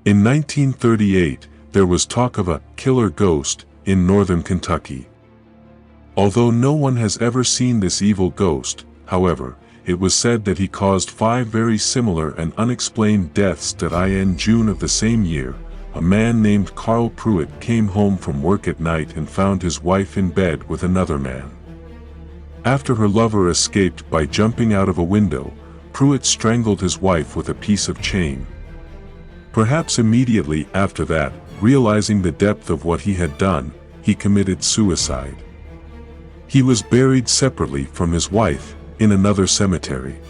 In 1938, there was talk of a killer ghost in northern Kentucky. Although no one has ever seen this evil ghost, however, it was said that he caused 5 very similar and unexplained deaths. In June of the same year, a man named Carl Pruitt came home from work at night and found his wife in bed with another man. After her lover escaped by jumping out of a window, Pruitt strangled his wife with a piece of chain. Perhaps immediately after that, realizing the depth of what he had done, he committed suicide. He was buried separately from his wife, in another cemetery.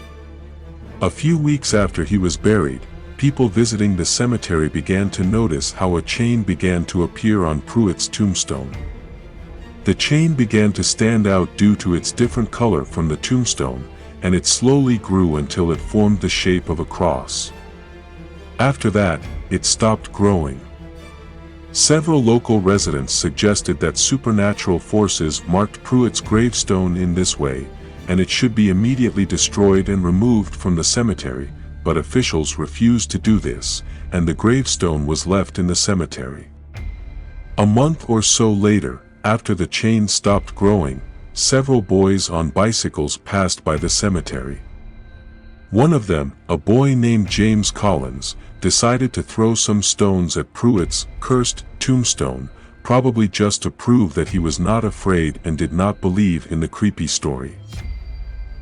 A few weeks after he was buried, people visiting the cemetery began to notice how a chain began to appear on Pruitt's tombstone. The chain began to stand out due to its different color from the tombstone, and it slowly grew until it formed the shape of a cross. After that, it stopped growing. Several local residents suggested that supernatural forces marked Pruitt's gravestone in this way, and it should be immediately destroyed and removed from the cemetery, but officials refused to do this, and the gravestone was left in the cemetery. A month or so later, after the chain stopped growing, several boys on bicycles passed by the cemetery. One of them, a boy named James Collins, decided to throw some stones at Pruitt's cursed tombstone, probably just to prove that he was not afraid and did not believe in the creepy story.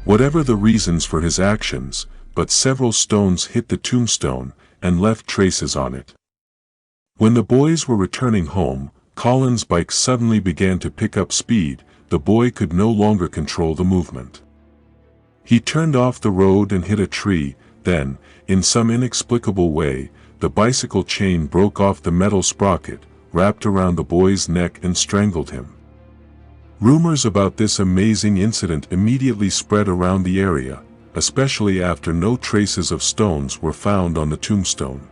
Whatever the reasons for his actions, but several stones hit the tombstone and left traces on it. When the boys were returning home, Collins' bike suddenly began to pick up speed. The boy could no longer control the movement. He turned off the road and hit a tree. Then, in some inexplicable way, the bicycle chain broke off the metal sprocket, wrapped around the boy's neck and strangled him. Rumors about this amazing incident immediately spread around the area, especially after no traces of stones were found on the tombstone.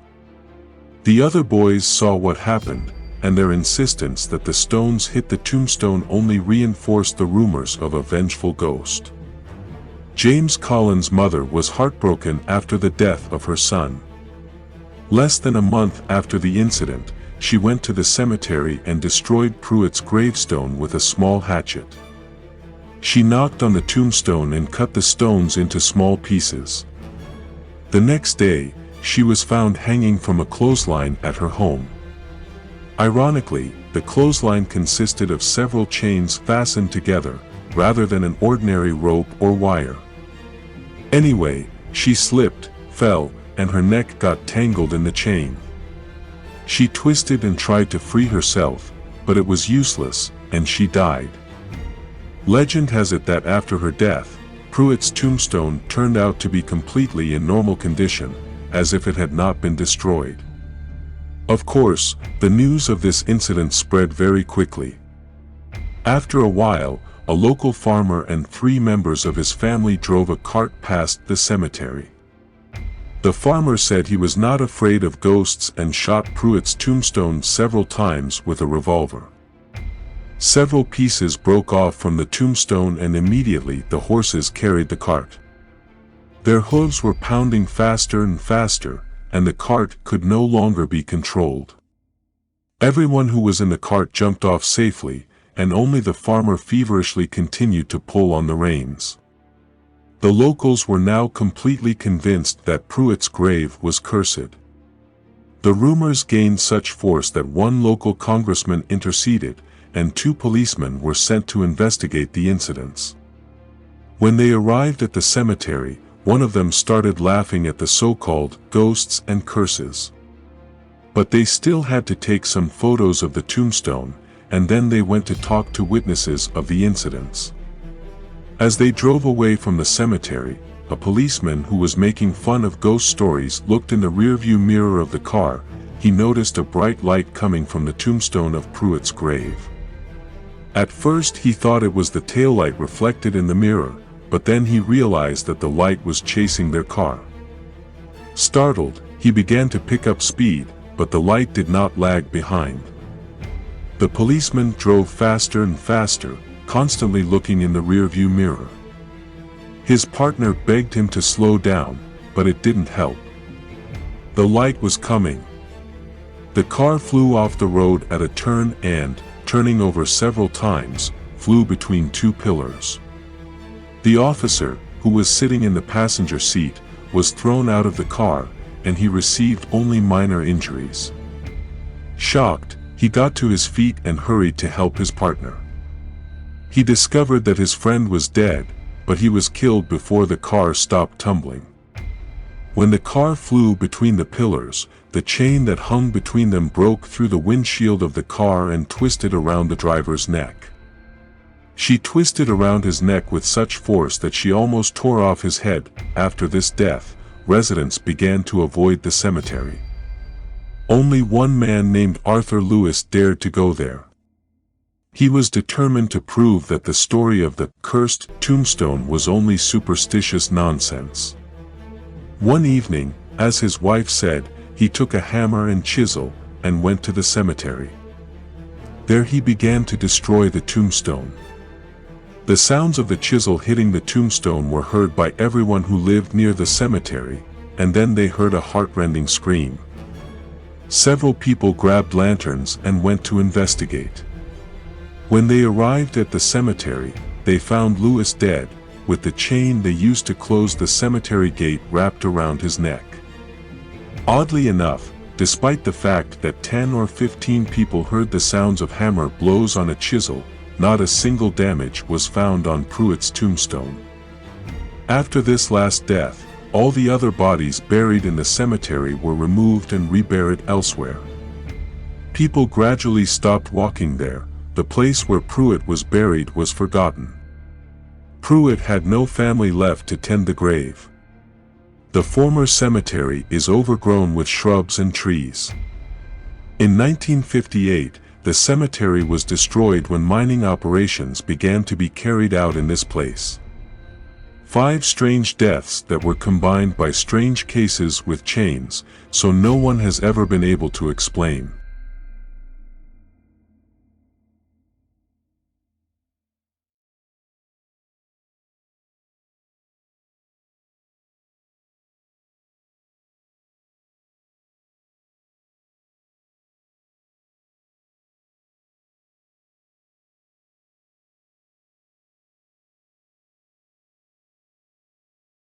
The other boys saw what happened, and their insistence that the stones hit the tombstone only reinforced the rumors of a vengeful ghost. James Collins' mother was heartbroken after the death of her son. Less than a month after the incident, she went to the cemetery and destroyed Pruitt's gravestone with a small hatchet. She knocked on the tombstone and cut the stones into small pieces. The next day, she was found hanging from a clothesline at her home. Ironically, the clothesline consisted of several chains fastened together, rather than an ordinary rope or wire. Anyway, she slipped, fell, and her neck got tangled in the chain. She twisted and tried to free herself, but it was useless, and she died. Legend has it that after her death, Pruitt's tombstone turned out to be completely in normal condition, as if it had not been destroyed. Of course, the news of this incident spread very quickly. After a while, a local farmer and 3 members of his family drove a cart past the cemetery. The farmer said he was not afraid of ghosts and shot Pruitt's tombstone several times with a revolver. Several pieces broke off from the tombstone and immediately the horses carried the cart. Their hooves were pounding faster and faster, and the cart could no longer be controlled. Everyone who was in the cart jumped off safely, and only the farmer feverishly continued to pull on the reins. The locals were now completely convinced that Pruitt's grave was cursed. The rumors gained such force that one local congressman interceded, and 2 policemen were sent to investigate the incidents. When they arrived at the cemetery, one of them started laughing at the so-called ghosts and curses. But they still had to take some photos of the tombstone, and then they went to talk to witnesses of the incidents. As they drove away from the cemetery, a policeman who was making fun of ghost stories looked in the rearview mirror of the car. He noticed a bright light coming from the tombstone of Pruitt's grave. At first he thought it was the taillight reflected in the mirror, but then he realized that the light was chasing their car. Startled, he began to pick up speed, but the light did not lag behind. The policeman drove faster and faster, constantly looking in the rearview mirror. His partner begged him to slow down, but it didn't help. The light was coming. The car flew off the road at a turn and, turning over several times, flew between two pillars. The officer, who was sitting in the passenger seat, was thrown out of the car, and he received only minor injuries. Shocked, he got to his feet and hurried to help his partner. He discovered that his friend was dead, but he was killed before the car stopped tumbling. When the car flew between the pillars, the chain that hung between them broke through the windshield of the car and twisted around the driver's neck. She twisted around his neck with such force that she almost tore off his head. After this death, residents began to avoid the cemetery. Only one man named Arthur Lewis dared to go there. He was determined to prove that the story of the cursed tombstone was only superstitious nonsense. One evening, as his wife said, he took a hammer and chisel and went to the cemetery. There he began to destroy the tombstone. The sounds of the chisel hitting the tombstone were heard by everyone who lived near the cemetery, and then they heard a heartrending scream. Several people grabbed lanterns and went to investigate. When they arrived at the cemetery, they found Lewis dead, with the chain they used to close the cemetery gate wrapped around his neck. Oddly enough, despite the fact that 10 or 15 people heard the sounds of hammer blows on a chisel, not a single damage was found on Pruitt's tombstone. After this last death, all the other bodies buried in the cemetery were removed and reburied elsewhere. People gradually stopped walking there. The place where Pruitt was buried was forgotten. Pruitt had no family left to tend the grave. The former cemetery is overgrown with shrubs and trees. In 1958, the cemetery was destroyed when mining operations began to be carried out in this place. 5 strange deaths that were combined by strange cases with chains, so no one has ever been able to explain.